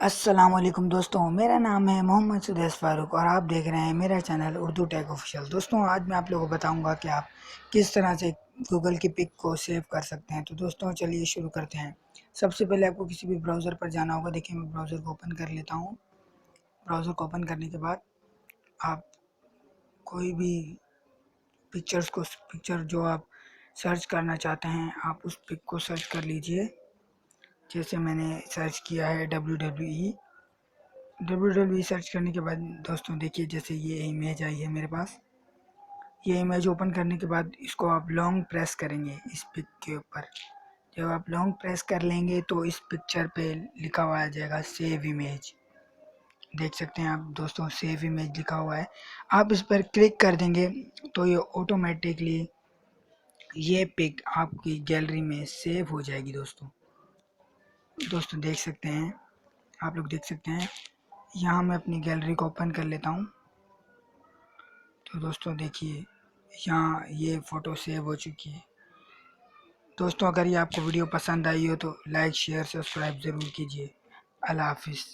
अस्सलामुअलैकुम दोस्तों, मेरा नाम है मोहम्मद सुदेश फारूक और आप देख रहे हैं मेरा चैनल उर्दू टेक ऑफिशियल। दोस्तों, आज मैं आप लोगों को बताऊंगा कि आप किस तरह से गूगल की पिक को सेव कर सकते हैं। तो दोस्तों चलिए शुरू करते हैं। सबसे पहले आपको किसी भी ब्राउज़र पर जाना होगा। देखिए, मैं ब्राउज़र को ओपन कर लेता हूँ। ब्राउज़र को ओपन करने के बाद आप कोई भी पिक्चर जो आप सर्च करना चाहते हैं, आप उस पिक को सर्च कर लीजिए। जैसे मैंने सर्च किया है WWE सर्च करने के बाद दोस्तों देखिए, जैसे ये इमेज आई है मेरे पास। ये इमेज ओपन करने के बाद इसको आप लॉन्ग प्रेस करेंगे इस पिक के ऊपर। जब आप लॉन्ग प्रेस कर लेंगे तो इस पिक्चर पे लिखा हुआ आ जाएगा सेव इमेज। देख सकते हैं आप दोस्तों, सेव इमेज लिखा हुआ है। आप इस पर क्लिक कर देंगे तो ये ऑटोमेटिकली ये पिक आपकी गैलरी में सेव हो जाएगी। दोस्तों देख सकते हैं, आप लोग देख सकते हैं। यहाँ मैं अपनी गैलरी को ओपन कर लेता हूँ। तो दोस्तों देखिए, यहाँ ये फ़ोटो सेव हो चुकी है। दोस्तों, अगर ये आपको वीडियो पसंद आई हो तो लाइक शेयर सब्सक्राइब ज़रूर कीजिए। अल्लाह हाफिज़।